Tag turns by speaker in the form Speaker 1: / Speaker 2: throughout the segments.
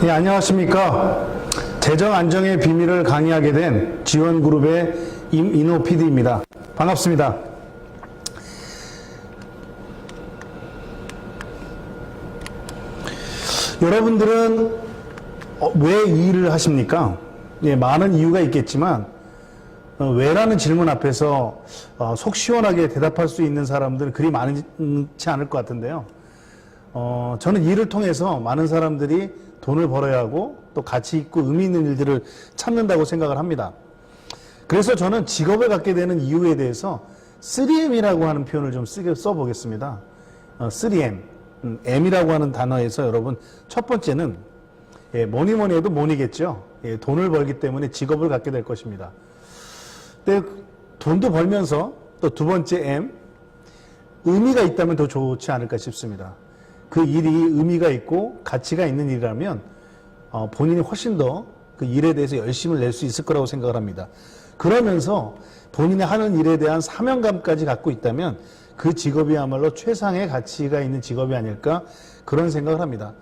Speaker 1: 예, 안녕하십니까. 재정 안정의 비밀을 강의하게 된 지원그룹의 임인호 PD입니다. 반갑습니다. 여러분들은 왜 이 일을 하십니까? 예, 많은 이유가 있겠지만 왜라는 질문 앞에서 속 시원하게 대답할 수 있는 사람들은 그리 많지 않을 것 같은데요. 저는 이 일을 통해서 많은 사람들이 돈을 벌어야 하고 또 가치 있고 의미 있는 일들을 찾는다고 생각을 합니다. 그래서 저는 직업을 갖게 되는 이유에 대해서 3M이라고 하는 표현을 좀 써보겠습니다. 3M. M이라고 하는 단어에서 여러분 첫 번째는 뭐니 해도 money겠죠. 돈을 벌기 때문에 직업을 갖게 될 것입니다. 근데 돈도 벌면서 또 두 번째 M, 의미가 있다면 더 좋지 않을까 싶습니다. 그 일이 의미가 있고 가치가 있는 일이라면 본인이 훨씬 더 그 일에 대해서 열심을 낼 수 있을 거라고 생각을 합니다. 그러면서 본인이 하는 일에 대한 사명감까지 갖고 있다면 그 직업이야말로 최상의 가치가 있는 직업이 아닐까 그런 생각을 합니다.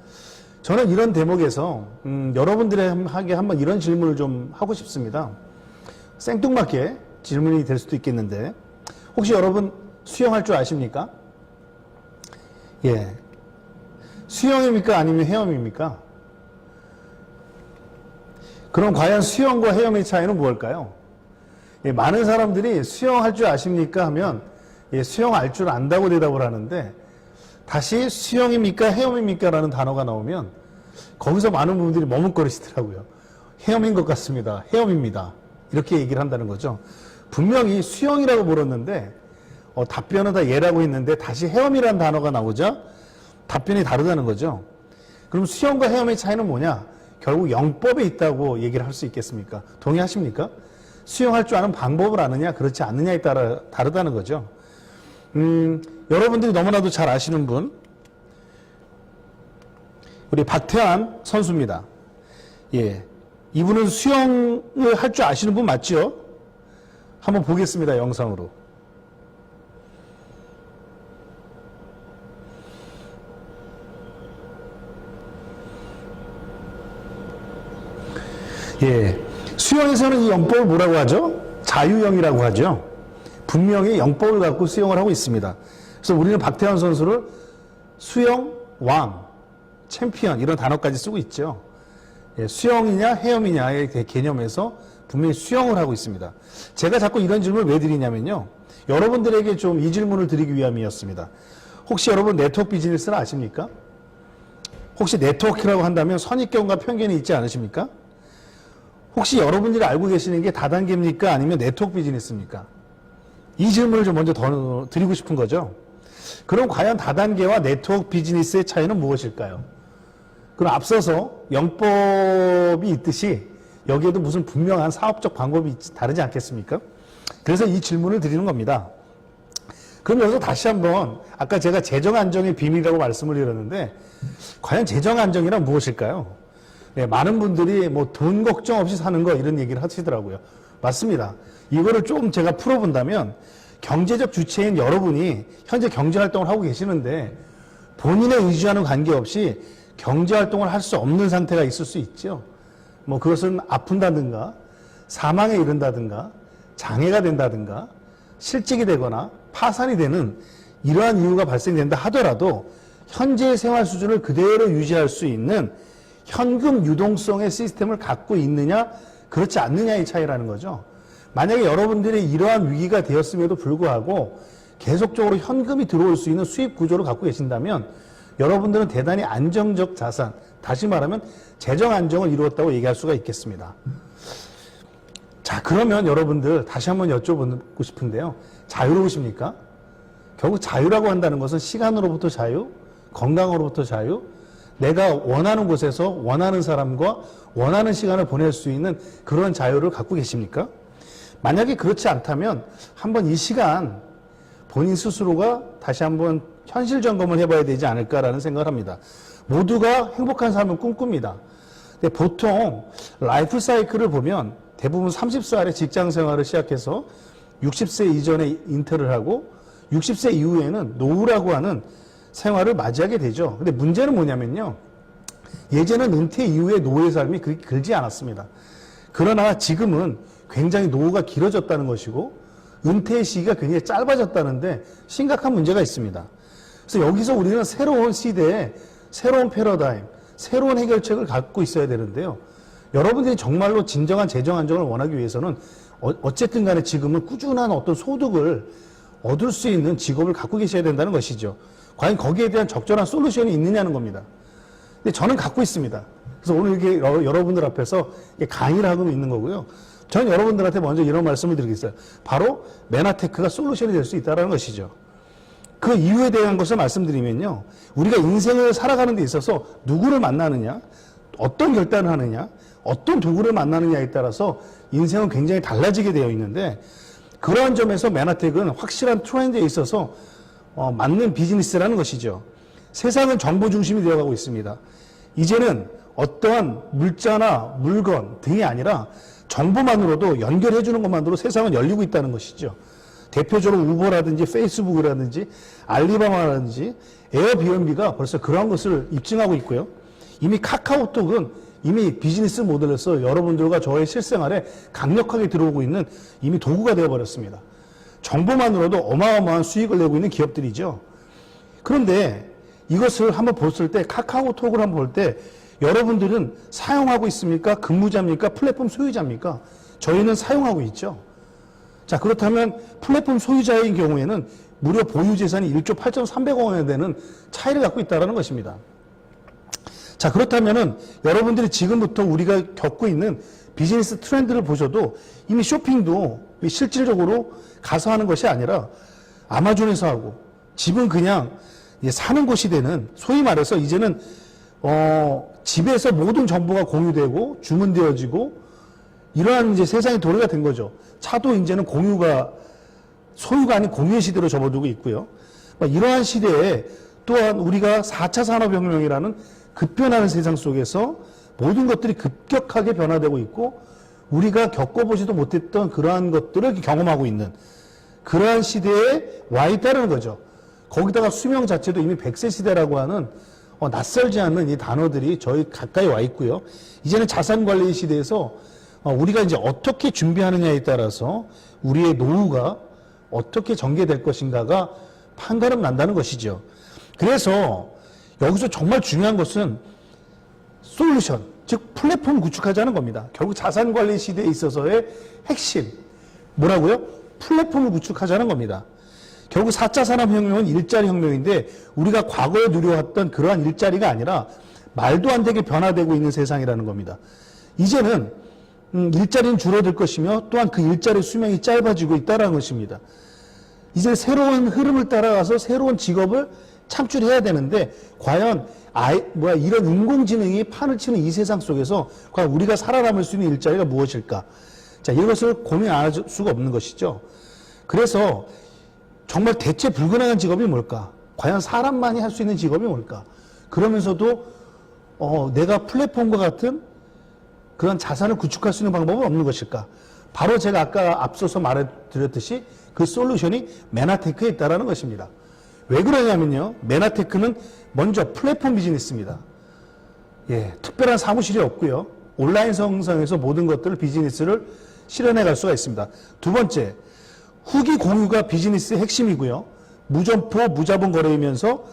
Speaker 1: 저는 이런 대목에서 여러분들에게 한번 이런 질문을 좀 하고 싶습니다. 생뚱맞게 질문이 될 수도 있겠는데 혹시 여러분 수영할 줄 아십니까? 예. 수영입니까? 아니면 헤엄입니까? 그럼 과연 수영과 헤엄의 차이는 무엇일까요? 예, 많은 사람들이 수영할 줄 아십니까? 하면 수영 알 줄 안다고 대답을 하는데 다시 수영입니까? 헤엄입니까? 라는 단어가 나오면 거기서 많은 분들이 머뭇거리시더라고요. 헤엄인 것 같습니다. 헤엄입니다. 이렇게 얘기를 한다는 거죠. 분명히 수영이라고 물었는데 답변은 다 예라고 했는데 다시 헤엄이라는 단어가 나오자 답변이 다르다는 거죠. 그럼 수영과 헤엄의 차이는 뭐냐? 결국 영법에 있다고 얘기를 할 수 있겠습니까? 동의하십니까? 수영할 줄 아는 방법을 아느냐 그렇지 않느냐에 따라 다르다는 거죠. 여러분들이 너무나도 잘 아시는 분 우리 박태환 선수입니다. 예, 이분은 수영을 할 줄 아시는 분 맞죠? 한번 보겠습니다. 영상으로. 예, 수영에서는 이 영법을 뭐라고 하죠? 자유형이라고 하죠. 분명히 영법을 갖고 수영을 하고 있습니다. 그래서 우리는 박태환 선수를 수영 왕, 챔피언 이런 단어까지 쓰고 있죠. 예, 수영이냐 헤엄이냐의 개념에서 분명히 수영을 하고 있습니다. 제가 자꾸 이런 질문을 왜 드리냐면요. 여러분들에게 좀 이 질문을 드리기 위함이었습니다. 혹시 여러분 네트워크 비즈니스를 아십니까? 혹시 네트워크라고 한다면 선입견과 편견이 있지 않으십니까? 혹시 여러분들이 알고 계시는 게 다단계입니까? 아니면 네트워크 비즈니스입니까? 이 질문을 좀 먼저 더 드리고 싶은 거죠. 그럼 과연 다단계와 네트워크 비즈니스의 차이는 무엇일까요? 그럼 앞서서 영법이 있듯이 여기에도 무슨 분명한 사업적 방법이 다르지 않겠습니까? 그래서 이 질문을 드리는 겁니다. 그럼 여기서 다시 한번 아까 제가 재정 안정의 비밀이라고 말씀을 드렸는데 과연 재정 안정이란 무엇일까요? 네, 많은 분들이 뭐 돈 걱정 없이 사는 거 이런 얘기를 하시더라고요. 맞습니다. 이거를 좀 제가 풀어본다면 경제적 주체인 여러분이 현재 경제활동을 하고 계시는데 본인의 의지와는 관계없이 경제활동을 할 수 없는 상태가 있을 수 있죠. 뭐 그것은 아픈다든가 사망에 이른다든가 장애가 된다든가 실직이 되거나 파산이 되는 이러한 이유가 발생된다 하더라도 현재의 생활 수준을 그대로 유지할 수 있는 현금 유동성의 시스템을 갖고 있느냐 그렇지 않느냐의 차이라는 거죠. 만약에 여러분들이 이러한 위기가 되었음에도 불구하고 계속적으로 현금이 들어올 수 있는 수입 구조를 갖고 계신다면 여러분들은 대단히 안정적 자산, 다시 말하면 재정 안정을 이루었다고 얘기할 수가 있겠습니다. 자, 그러면 여러분들 다시 한번 여쭤보고 싶은데요. 자유로우십니까? 결국 자유라고 한다는 것은 시간으로부터 자유, 건강으로부터 자유, 내가 원하는 곳에서 원하는 사람과 원하는 시간을 보낼 수 있는 그런 자유를 갖고 계십니까? 만약에 그렇지 않다면 한번 이 시간 본인 스스로가 다시 한번 현실 점검을 해봐야 되지 않을까라는 생각을 합니다. 모두가 행복한 삶을 꿈꿉니다. 근데 보통 라이프 사이클을 보면 대부분 30살에 직장 생활을 시작해서 60세 이전에 인터를 하고 60세 이후에는 노후라고 하는 생활을 맞이하게 되죠. 근데 문제는 뭐냐면요. 예전은 은퇴 이후의 노후의 삶이 그렇게 길지 않았습니다. 그러나 지금은 굉장히 노후가 길어졌다는 것이고 은퇴의 시기가 굉장히 짧아졌다는데 심각한 문제가 있습니다. 그래서 여기서 우리는 새로운 시대에 새로운 패러다임, 새로운 해결책을 갖고 있어야 되는데요. 여러분들이 정말로 진정한 재정 안정을 원하기 위해서는 어쨌든 간에 지금은 꾸준한 어떤 소득을 얻을 수 있는 직업을 갖고 계셔야 된다는 것이죠. 과연 거기에 대한 적절한 솔루션이 있느냐는 겁니다. 근데 저는 갖고 있습니다. 그래서 오늘 이게 여러분들 앞에서 강의를 하고 있는 거고요. 저는 여러분들한테 먼저 이런 말씀을 드리겠어요. 바로 메나테크가 솔루션이 될 수 있다는 것이죠. 그 이유에 대한 것을 말씀드리면요. 우리가 인생을 살아가는 데 있어서 누구를 만나느냐, 어떤 결단을 하느냐, 어떤 도구를 만나느냐에 따라서 인생은 굉장히 달라지게 되어 있는데 그러한 점에서 메나텍은 확실한 트렌드에 있어서 맞는 비즈니스라는 것이죠. 세상은 정보 중심이 되어가고 있습니다. 이제는 어떠한 물자나 물건 등이 아니라 정보만으로도 연결해주는 것만으로 세상은 열리고 있다는 것이죠. 대표적으로 우버라든지 페이스북이라든지 알리바바라든지 에어비앤비가 벌써 그러한 것을 입증하고 있고요. 이미 카카오톡은 이미 비즈니스 모델에서 여러분들과 저의 실생활에 강력하게 들어오고 있는 이미 도구가 되어버렸습니다. 정보만으로도 어마어마한 수익을 내고 있는 기업들이죠. 그런데 이것을 한번 봤을 때 카카오톡을 한번 볼 때 여러분들은 사용하고 있습니까? 근무자입니까? 플랫폼 소유자입니까? 저희는 사용하고 있죠. 자, 그렇다면 플랫폼 소유자인 경우에는 무려 보유 재산이 1조 8,300억 원에 되는 차이를 갖고 있다는 것입니다. 자, 그렇다면은 여러분들이 지금부터 우리가 겪고 있는 비즈니스 트렌드를 보셔도 이미 쇼핑도 실질적으로 가서 하는 것이 아니라 아마존에서 하고 집은 그냥 사는 곳이 되는, 소위 말해서 이제는 집에서 모든 정보가 공유되고 주문되어지고 이러한 이제 세상의 도래가 된 거죠. 차도 이제는 소유가 아닌 공유의 시대로 접어들고 있고요. 이러한 시대에 또한 우리가 4차 산업혁명이라는 급변하는 세상 속에서 모든 것들이 급격하게 변화되고 있고 우리가 겪어보지도 못했던 그러한 것들을 경험하고 있는 그러한 시대에 와 있다는 거죠. 거기다가 수명 자체도 이미 100세 시대라고 하는 낯설지 않는 이 단어들이 저희 가까이 와 있고요. 이제는 자산관리 시대에서 우리가 이제 어떻게 준비하느냐에 따라서 우리의 노후가 어떻게 전개될 것인가가 판가름 난다는 것이죠. 그래서 여기서 정말 중요한 것은 솔루션, 즉 플랫폼 구축하자는 겁니다. 결국 자산관리 시대에 있어서의 핵심, 뭐라고요? 플랫폼을 구축하자는 겁니다. 결국 4차 산업혁명은 일자리 혁명인데 우리가 과거에 누려왔던 그러한 일자리가 아니라 말도 안 되게 변화되고 있는 세상이라는 겁니다. 이제는 일자리는 줄어들 것이며 또한 그 일자리 수명이 짧아지고 있다는 것입니다. 이제 새로운 흐름을 따라가서 새로운 직업을 창출해야 되는데 과연 이런 인공지능이 판을 치는 이 세상 속에서 과연 우리가 살아남을 수 있는 일자리가 무엇일까? 자, 이것을 고민 안 할 수가 없는 것이죠. 그래서 정말 대체 불가능한 직업이 뭘까? 과연 사람만이 할 수 있는 직업이 뭘까? 그러면서도 내가 플랫폼과 같은 그런 자산을 구축할 수 있는 방법은 없는 것일까? 바로 제가 아까 앞서서 말해드렸듯이 그 솔루션이 메나테크에 있다는 것입니다. 왜 그러냐면요. 메나테크는 먼저 플랫폼 비즈니스입니다. 예, 특별한 사무실이 없고요. 온라인 성상에서 모든 것들을 비즈니스를 실현해 갈 수가 있습니다. 두 번째, 후기 공유가 비즈니스의 핵심이고요. 무점포, 무자본 거래이면서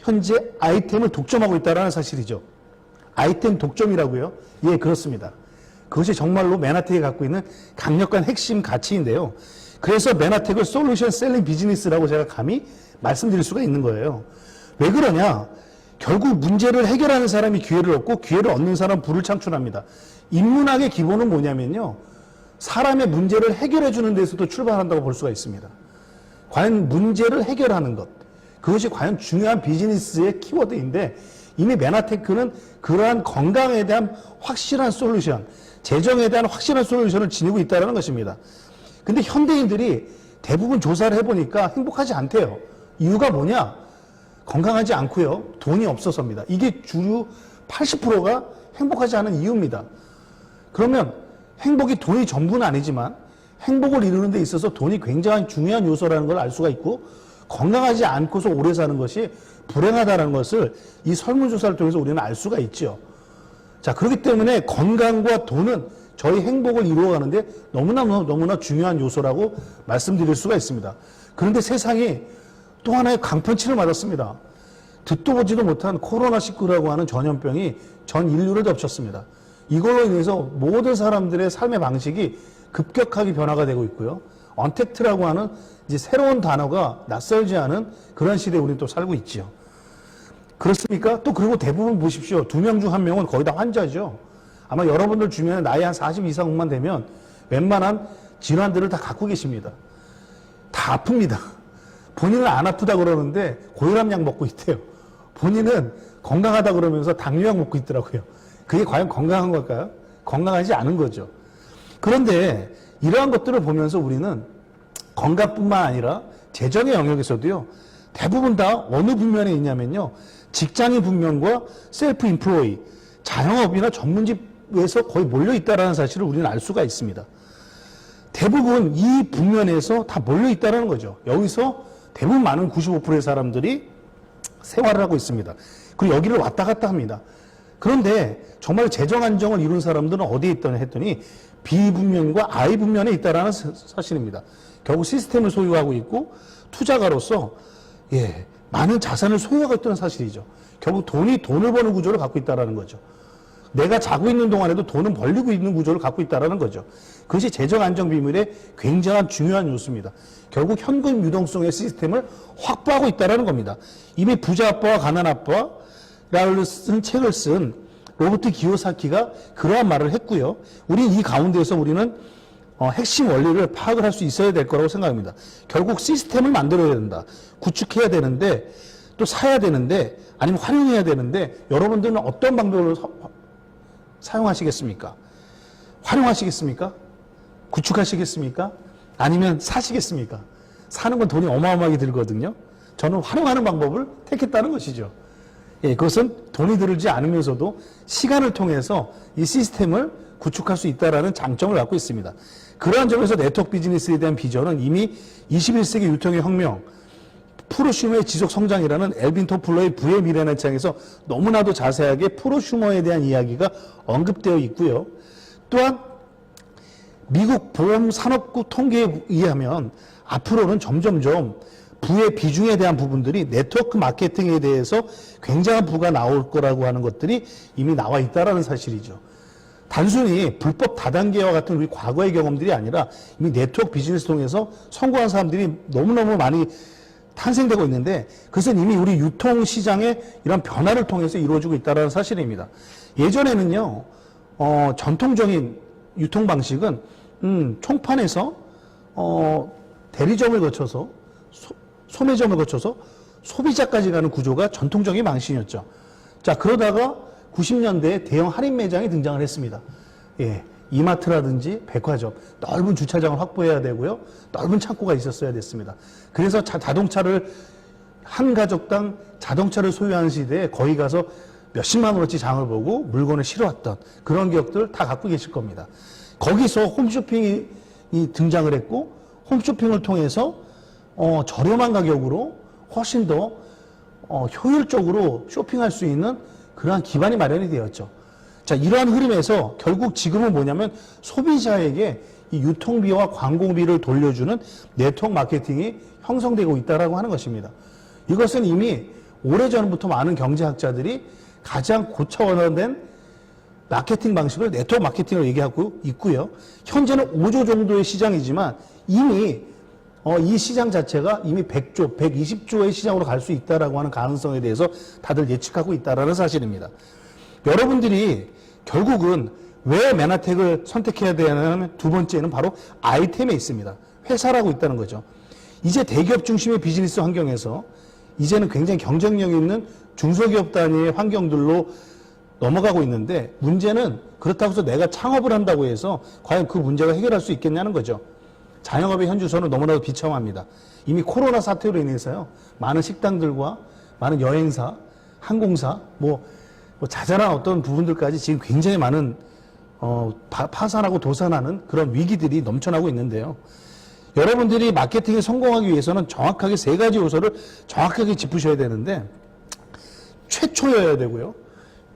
Speaker 1: 현재 아이템을 독점하고 있다는 사실이죠. 아이템 독점이라고요? 예, 그렇습니다. 그것이 정말로 메나텍이 갖고 있는 강력한 핵심 가치인데요. 그래서 메나텍을 솔루션 셀링 비즈니스라고 제가 감히 말씀드릴 수가 있는 거예요. 왜 그러냐? 결국 문제를 해결하는 사람이 기회를 얻고 기회를 얻는 사람은 부를 창출합니다. 인문학의 기본은 뭐냐면요. 사람의 문제를 해결해 주는 데서도 출발한다고 볼 수가 있습니다. 과연 문제를 해결하는 것, 그것이 과연 중요한 비즈니스의 키워드인데 이미 메나테크는 그러한 건강에 대한 확실한 솔루션, 재정에 대한 확실한 솔루션을 지니고 있다는 것입니다. 근데 현대인들이 대부분 조사를 해보니까 행복하지 않대요. 이유가 뭐냐? 건강하지 않고요. 돈이 없어서입니다. 이게 주로 80%가 행복하지 않은 이유입니다. 그러면 행복이 돈이 전부는 아니지만 행복을 이루는 데 있어서 돈이 굉장히 중요한 요소라는 걸 알 수가 있고 건강하지 않고서 오래 사는 것이 불행하다는 것을 이 설문조사를 통해서 우리는 알 수가 있죠. 자, 그렇기 때문에 건강과 돈은 저희 행복을 이루어가는데 너무나 중요한 요소라고 말씀드릴 수가 있습니다. 그런데 세상이 또 하나의 강펀치를 맞았습니다. 듣도 보지도 못한 코로나19라고 하는 전염병이 전 인류를 덮쳤습니다. 이걸로 인해서 모든 사람들의 삶의 방식이 급격하게 변화가 되고 있고요. 언택트라고 하는 이제 새로운 단어가 낯설지 않은 그런 시대에 우리는 또 살고 있지요. 그렇습니까? 또 그리고 대부분 보십시오. 2명 중 1명은 거의 다 환자죠. 아마 여러분들 주변에 나이 한 40 이상만 되면 웬만한 질환들을 다 갖고 계십니다. 다 아픕니다. 본인은 안 아프다 그러는데 고혈압약 먹고 있대요. 본인은 건강하다 그러면서 당뇨약 먹고 있더라고요. 그게 과연 건강한 걸까요? 건강하지 않은 거죠. 그런데 이러한 것들을 보면서 우리는 건강뿐만 아니라 재정의 영역에서도요, 대부분 다 어느 분면에 있냐면요, 직장인 분면과 셀프 인플로이, 자영업이나 전문직에서 거의 몰려있다는 사실을 우리는 알 수가 있습니다. 대부분 이 분면에서 다 몰려있다는 거죠. 여기서 대부분 많은 95%의 사람들이 생활을 하고 있습니다. 그리고 여기를 왔다 갔다 합니다. 그런데 정말 재정 안정을 이룬 사람들은 어디에 있다고 했더니 비분면과 I분면에 있다는 사실입니다. 결국 시스템을 소유하고 있고 투자가로서 많은 자산을 소유하고 있다는 사실이죠. 결국 돈을 버는 구조를 갖고 있다는 거죠. 내가 자고 있는 동안에도 돈은 벌리고 있는 구조를 갖고 있다는 거죠. 그것이 재정 안정 비밀의 굉장한 중요한 요소입니다. 결국 현금 유동성의 시스템을 확보하고 있다는 겁니다. 이미 부자 아빠와 가난 아빠라는 책을 쓴 로버트 기요사키가 그러한 말을 했고요. 우리 이 가운데에서 우리는 핵심 원리를 파악을 할 수 있어야 될 거라고 생각합니다. 결국 시스템을 만들어야 된다. 구축해야 되는데, 또 사야 되는데, 아니면 활용해야 되는데, 여러분들은 어떤 방법을 사용하시겠습니까? 활용하시겠습니까? 구축하시겠습니까? 아니면 사시겠습니까? 사는 건 돈이 어마어마하게 들거든요. 저는 활용하는 방법을 택했다는 것이죠. 그것은 돈이 들지 않으면서도 시간을 통해서 이 시스템을 구축할 수 있다는 장점을 갖고 있습니다. 그러한 점에서 네트워크 비즈니스에 대한 비전은 이미 21세기 유통의 혁명, 프로슈머의 지속 성장이라는 엘빈 토플러의 부의 미래라는 책에서 너무나도 자세하게 프로슈머에 대한 이야기가 언급되어 있고요. 또한 미국 보험산업국 통계에 의하면 앞으로는 점점점 부의 비중에 대한 부분들이 네트워크 마케팅에 대해서 굉장한 부가 나올 거라고 하는 것들이 이미 나와 있다는 사실이죠. 단순히 불법 다단계와 같은 우리 과거의 경험들이 아니라 이미 네트워크 비즈니스 통해서 성공한 사람들이 너무너무 많이 탄생되고 있는데 그것은 이미 우리 유통시장의 이런 변화를 통해서 이루어지고 있다는 사실입니다. 예전에는요, 전통적인 유통 방식은 총판에서 대리점을 거쳐서 소매점을 거쳐서 소비자까지 가는 구조가 전통적인 방식이었죠. 자, 그러다가 90년대에 대형 할인 매장이 등장을 했습니다. 이마트라든지 백화점, 넓은 주차장을 확보해야 되고요. 넓은 창고가 있었어야 됐습니다. 그래서 자동차를 한 가족당 자동차를 소유하는 시대에 거기 가서 몇십만 원어치 장을 보고 물건을 실어왔던 그런 기억들 다 갖고 계실 겁니다. 거기서 홈쇼핑이 등장을 했고 홈쇼핑을 통해서 저렴한 가격으로 훨씬 더 효율적으로 쇼핑할 수 있는 그러한 기반이 마련이 되었죠. 자, 이러한 흐름에서 결국 지금은 뭐냐면 소비자에게 이 유통비와 광고비를 돌려주는 네트워크 마케팅이 형성되고 있다고 하는 것입니다. 이것은 이미 오래전부터 많은 경제학자들이 가장 고차원화된 마케팅 방식을 네트워크 마케팅으로 얘기하고 있고요. 현재는 5조 정도의 시장이지만 이미 이 시장 자체가 이미 100조, 120조의 시장으로 갈 수 있다라고 하는 가능성에 대해서 다들 예측하고 있다라는 사실입니다. 여러분들이 결국은 왜 메나텍을 선택해야 되냐면 두 번째는 바로 아이템에 있습니다. 회사라고 있다는 거죠. 이제 대기업 중심의 비즈니스 환경에서 이제는 굉장히 경쟁력 있는 중소기업 단위의 환경들로 넘어가고 있는데 문제는 그렇다고 해서 내가 창업을 한다고 해서 과연 그 문제가 해결할 수 있겠냐는 거죠. 자영업의 현주소는 너무나도 비참합니다. 이미 코로나 사태로 인해서요, 많은 식당들과 많은 여행사, 항공사, 뭐 자잘한 어떤 부분들까지 지금 굉장히 많은 파산하고 도산하는 그런 위기들이 넘쳐나고 있는데요. 여러분들이 마케팅에 성공하기 위해서는 정확하게 세 가지 요소를 정확하게 짚으셔야 되는데, 최초여야 되고요,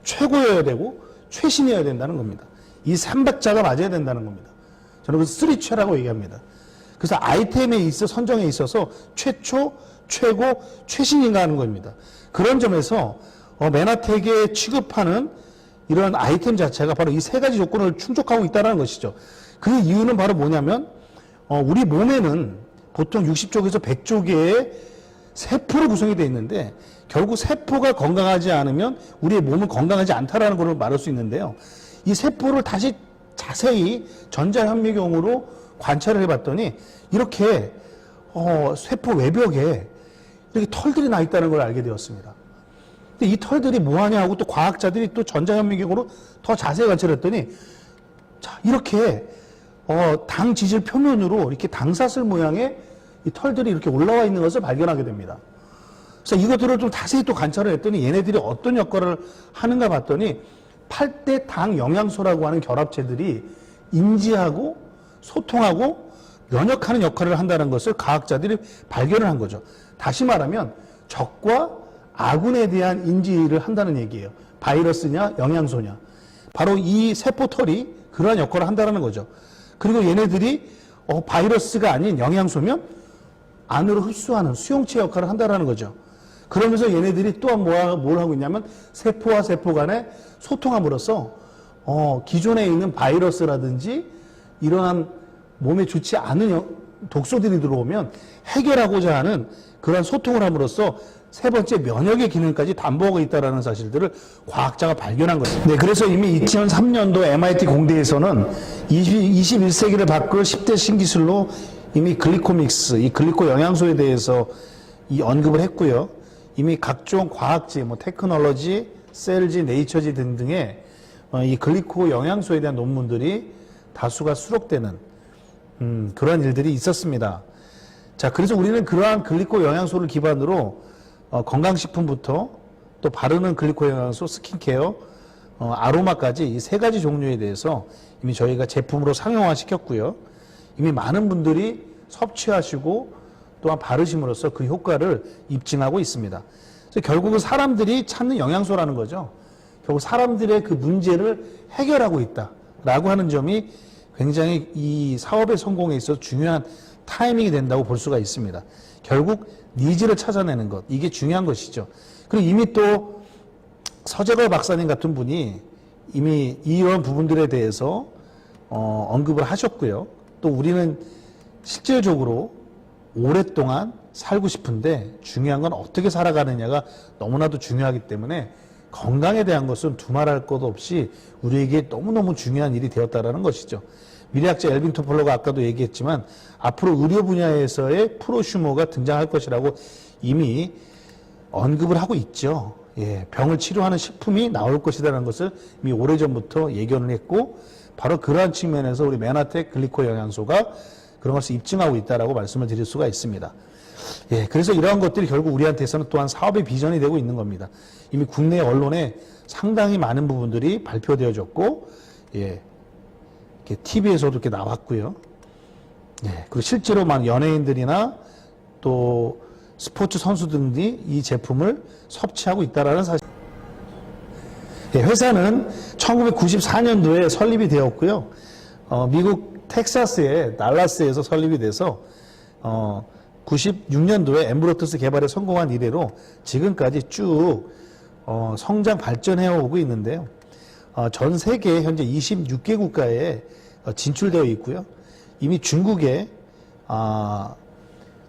Speaker 1: 최고여야 되고, 최신이어야 된다는 겁니다. 이 3박자가 맞아야 된다는 겁니다. 저는 그래서 3최라고 얘기합니다. 그래서 아이템에 있어 선정에 있어서 최초, 최고, 최신인가 하는 겁니다. 그런 점에서 메나텍에 취급하는 이런 아이템 자체가 바로 이 세 가지 조건을 충족하고 있다는 것이죠. 그 이유는 바로 뭐냐면 우리 몸에는 보통 60쪽에서 100쪽의 세포로 구성이 되어 있는데, 결국 세포가 건강하지 않으면 우리의 몸은 건강하지 않다라는 걸 말할 수 있는데요. 이 세포를 다시 자세히 전자현미경으로 관찰을 해봤더니 이렇게 세포 외벽에 이렇게 털들이 나 있다는 걸 알게 되었습니다. 근데 이 털들이 뭐하냐 하고 또 과학자들이 또 전자현미경으로 더 자세히 관찰했더니, 자, 이렇게 당 지질 표면으로 이렇게 당사슬 모양의 이 털들이 이렇게 올라와 있는 것을 발견하게 됩니다. 그래서 이것들을 좀 자세히 또 관찰을 했더니 얘네들이 어떤 역할을 하는가 봤더니 8대 당 영양소라고 하는 결합체들이 인지하고 소통하고 면역하는 역할을 한다는 것을 과학자들이 발견을 한 거죠. 다시 말하면 적과 아군에 대한 인지를 한다는 얘기예요. 바이러스냐 영양소냐. 바로 이 세포털이 그러한 역할을 한다는 거죠. 그리고 얘네들이 바이러스가 아닌 영양소면 안으로 흡수하는 수용체 역할을 한다는 거죠. 그러면서 얘네들이 또한 뭘 하고 있냐면 세포와 세포 간에 소통함으로써 기존에 있는 바이러스라든지 이러한 몸에 좋지 않은 독소들이 들어오면 해결하고자 하는 그런 소통을 함으로써 세 번째 면역의 기능까지 담보하고 있다는 사실들을 과학자가 발견한 거예요. 네, 그래서 이미 2003년도 MIT 공대에서는 21세기를 바꿀 10대 신기술로 이미 글리코믹스, 이 글리코 영양소에 대해서 이 언급을 했고요. 이미 각종 과학지, 테크놀로지, 셀지, 네이처지 등등의 이 글리코 영양소에 대한 논문들이 다수가 수록되는 그런 일들이 있었습니다. 자, 그래서 우리는 그러한 글리코 영양소를 기반으로 건강식품부터 또 바르는 글리코 영양소, 스킨케어, 아로마까지 이 세 가지 종류에 대해서 이미 저희가 제품으로 상용화 시켰고요. 이미 많은 분들이 섭취하시고 또한 바르심으로써 그 효과를 입증하고 있습니다. 그래서 결국은 사람들이 찾는 영양소라는 거죠. 결국 사람들의 그 문제를 해결하고 있다라고 하는 점이 굉장히 이 사업의 성공에 있어서 중요한 타이밍이 된다고 볼 수가 있습니다. 결국 니즈를 찾아내는 것, 이게 중요한 것이죠. 그리고 이미 또 서재걸 박사님 같은 분이 이미 이런 부분들에 대해서 언급을 하셨고요. 또 우리는 실질적으로 오랫동안 살고 싶은데 중요한 건 어떻게 살아가느냐가 너무나도 중요하기 때문에 건강에 대한 것은 두말할 것 없이 우리에게 너무너무 중요한 일이 되었다는 것이죠. 미래학자 엘빈 토플러가 아까도 얘기했지만 앞으로 의료 분야에서의 프로슈머가 등장할 것이라고 이미 언급을 하고 있죠. 예, 병을 치료하는 식품이 나올 것이라는 것을 이미 오래전부터 예견을 했고, 바로 그러한 측면에서 우리 메나텍 글리코 영양소가 그런 것을 입증하고 있다라고 말씀을 드릴 수가 있습니다. 예, 그래서 이러한 것들이 결국 우리한테서는 또한 사업의 비전이 되고 있는 겁니다. 이미 국내 언론에 상당히 많은 부분들이 발표되어졌고, 예, TV에서도 이렇게 나왔고요. 예, 그리고 실제로 막 연예인들이나 또 스포츠 선수들이 이 제품을 섭취하고 있다라는 사실. 예, 회사는 1994년도에 설립이 되었고요. 미국 텍사스의 달라스에서 설립이 돼서 96년도에 엠브로트스 개발에 성공한 이래로 지금까지 쭉 성장 발전해 오고 있는데요. 전 세계 현재 26개 국가에 진출되어 있고요. 이미 중국에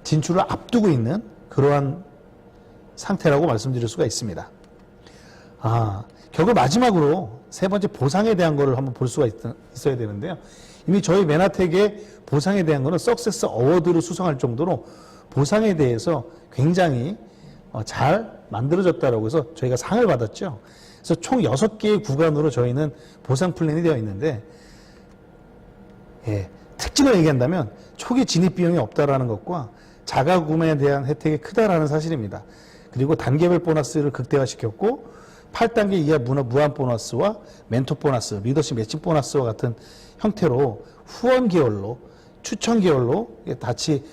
Speaker 1: 진출을 앞두고 있는 그러한 상태라고 말씀드릴 수가 있습니다. 결국 마지막으로 세 번째 보상에 대한 거를 한번 볼 수가 있어야 되는데요. 이미 저희 메나텍의 보상에 대한 거는 석세스 어워드를 수상할 정도로 보상에 대해서 굉장히 잘 만들어졌다라고 해서 저희가 상을 받았죠. 그래서 총 6개의 구간으로 저희는 보상 플랜이 되어 있는데, 예, 특징을 얘기한다면 초기 진입 비용이 없다라는 것과 자가 구매에 대한 혜택이 크다라는 사실입니다. 그리고 단계별 보너스를 극대화시켰고 8단계 이하 무한 보너스와 멘토 보너스, 리더십 매칭 보너스와 같은 형태로 후원 계열로 추천 계열로 같이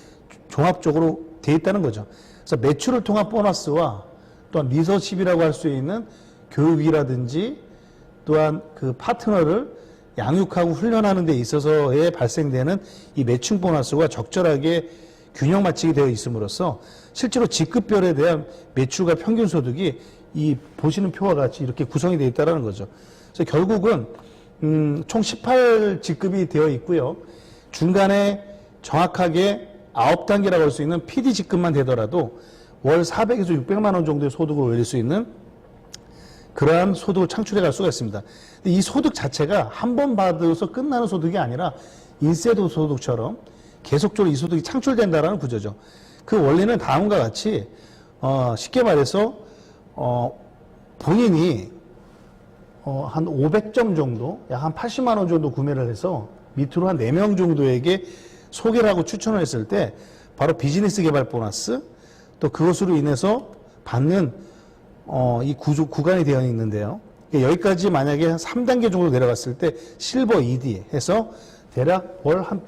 Speaker 1: 종합적으로 되어 있다는 거죠. 그래서 매출을 통한 보너스와 또한 리더십이라고 할 수 있는 교육이라든지 또한 그 파트너를 양육하고 훈련하는 데 있어서에 발생되는 이 매칭 보너스가 적절하게 균형 맞추게 되어 있음으로써 실제로 직급별에 대한 매출과 평균 소득이 이 보시는 표와 같이 이렇게 구성이 되어 있다는 거죠. 그래서 결국은 총 18직급이 되어 있고요. 중간에 정확하게 9단계라고 할 수 있는 PD 직급만 되더라도 월 400에서 600만 원 정도의 소득을 올릴 수 있는 그러한 소득을 창출해 갈 수가 있습니다. 근데 이 소득 자체가 한 번 받아서 끝나는 소득이 아니라 인세도 소득처럼 계속적으로 이 소득이 창출된다는 구조죠. 그 원리는 다음과 같이 쉽게 말해서 본인이 한 500점 정도, 약 한 80만 원 정도 구매를 해서 밑으로 한 4명 정도에게 소개를 하고 추천을 했을 때 바로 비즈니스 개발 보너스 또 그것으로 인해서 받는 이 구간이 되어 있는데요. 여기까지 만약에 한 3단계 정도 내려갔을 때 실버 ED 해서 대략 월 한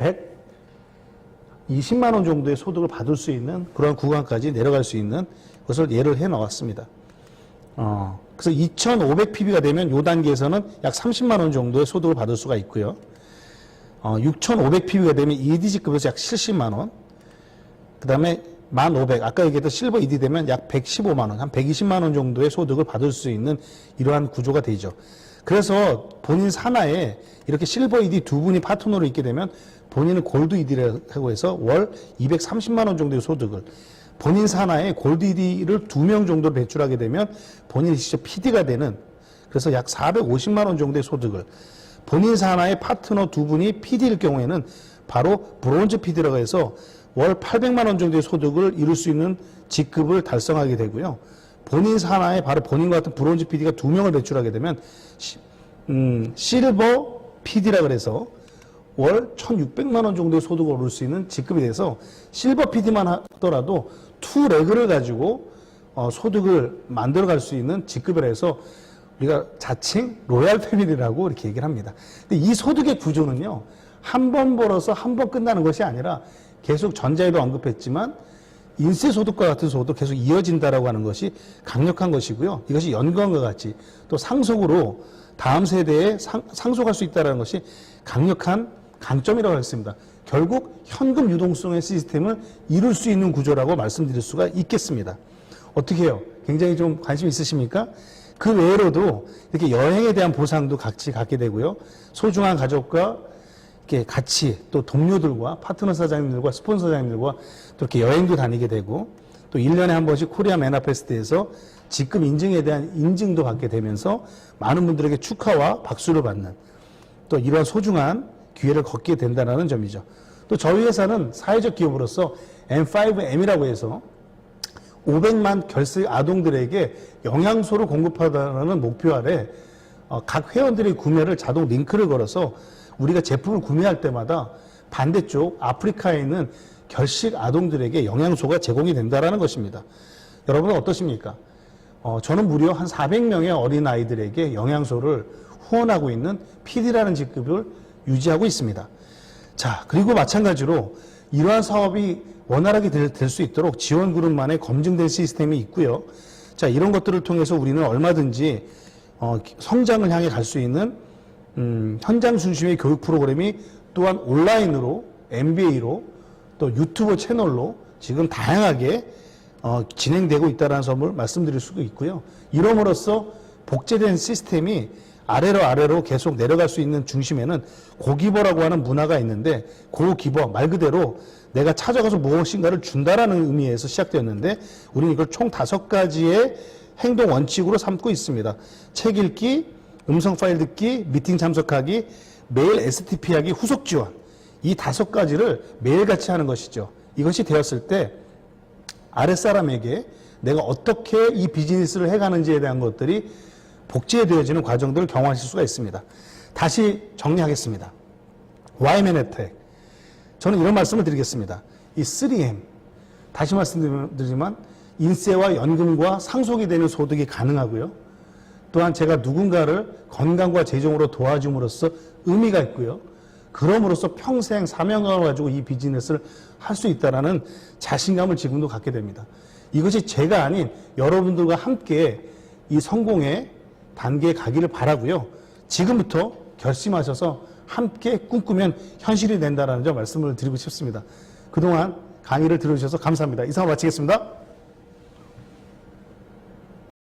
Speaker 1: 120만 원 정도의 소득을 받을 수 있는 그런 구간까지 내려갈 수 있는 것을 예를 해 나왔습니다. 그래서 2,500PB가 되면 이 단계에서는 약 30만 원 정도의 소득을 받을 수가 있고요. 6,500PB가 되면 EDG급에서 약 70만 원. 그 다음에 1,500, 아까 얘기했던 실버 ED 되면 약 115만 원, 한 120만 원 정도의 소득을 받을 수 있는 이러한 구조가 되죠. 그래서 본인 산하에 이렇게 실버 ED 두 분이 파트너로 있게 되면 본인은 골드 ED라고 해서 월 230만 원 정도의 소득을 본인 산하에 골드 ED를 2명 정도 배출하게 되면 본인이 직접 PD가 되는 그래서 약 450만 원 정도의 소득을 본인 산하의 파트너 두 분이 PD일 경우에는 바로 브론즈 PD라고 해서 월 800만 원 정도의 소득을 이룰 수 있는 직급을 달성하게 되고요. 본인 산하에 바로 본인과 같은 브론즈 PD가 2명을 배출하게 되면 실버 PD라 그래서 월 1,600만 원 정도의 소득을 얻을 수 있는 직급이 돼서 실버 PD만 하더라도 2레그를 가지고 소득을 만들어갈 수 있는 직급이라 해서 우리가 자칭 로얄 패밀리라고 이렇게 얘기를 합니다. 근데 이 소득의 구조는요, 한 번 벌어서 한 번 끝나는 것이 아니라 계속 전자에도 언급했지만 인세 소득과 같은 소득도 계속 이어진다라고 하는 것이 강력한 것이고요. 이것이 연관과 같이 또 상속으로 다음 세대에 상속할 수 있다는 것이 강력한 강점이라고 했습니다. 결국 현금 유동성의 시스템을 이룰 수 있는 구조라고 말씀드릴 수가 있겠습니다. 어떻게 해요? 굉장히 좀 관심 있으십니까? 그 외로도 이렇게 여행에 대한 보상도 같이 갖게 되고요. 소중한 가족과 이렇게 같이 또 동료들과 파트너 사장님들과 스폰서 사장님들과 또 이렇게 여행도 다니게 되고 또 1년에 한 번씩 코리아 매너페스트에서 직급 인증에 대한 인증도 받게 되면서 많은 분들에게 축하와 박수를 받는 또 이러한 소중한 기회를 걷게 된다는 점이죠. 또 저희 회사는 사회적 기업으로서 M5M이라고 해서 500만 결세 아동들에게 영양소를 공급하다는 목표 아래 각 회원들의 구매를 자동 링크를 걸어서 우리가 제품을 구매할 때마다 반대쪽 아프리카에 있는 결식 아동들에게 영양소가 제공이 된다는 것입니다. 여러분은 어떠십니까? 저는 무려 한 400명의 어린아이들에게 영양소를 후원하고 있는 PD라는 직급을 유지하고 있습니다. 자, 그리고 마찬가지로 이러한 사업이 원활하게 될 수 있도록 지원그룹만의 검증된 시스템이 있고요. 자, 이런 것들을 통해서 우리는 얼마든지 성장을 향해 갈 수 있는 현장 중심의 교육 프로그램이 또한 온라인으로 MBA로 또 유튜버 채널로 지금 다양하게 진행되고 있다는 점을 말씀드릴 수가 있고요. 이럼으로써 복제된 시스템이 아래로 계속 내려갈 수 있는 중심에는 고기버라고 하는 문화가 있는데 고기버 말 그대로 내가 찾아가서 무엇인가를 준다라는 의미에서 시작되었는데 우리는 이걸 총 5가지의 행동 원칙으로 삼고 있습니다. 책 읽기, 음성 파일 듣기, 미팅 참석하기, 메일 STP 하기, 후속 지원. 이 5가지를 매일같이 하는 것이죠. 이것이 되었을 때 아랫사람에게 내가 어떻게 이 비즈니스를 해가는지에 대한 것들이 복제되어지는 과정들을 경험하실 수가 있습니다. 다시 정리하겠습니다. Y맨 혜택. 저는 이런 말씀을 드리겠습니다. 이 3M. 다시 말씀드리지만 인세와 연금과 상속이 되는 소득이 가능하고요. 또한 제가 누군가를 건강과 재정으로 도와줌으로써 의미가 있고요. 그럼으로써 평생 사명감을 가지고 이 비즈니스를 할 수 있다는 자신감을 지금도 갖게 됩니다. 이것이 제가 아닌 여러분들과 함께 이 성공의 단계에 가기를 바라고요. 지금부터 결심하셔서 함께 꿈꾸면 현실이 된다는 점 말씀을 드리고 싶습니다. 그동안 강의를 들어주셔서 감사합니다. 이상 마치겠습니다.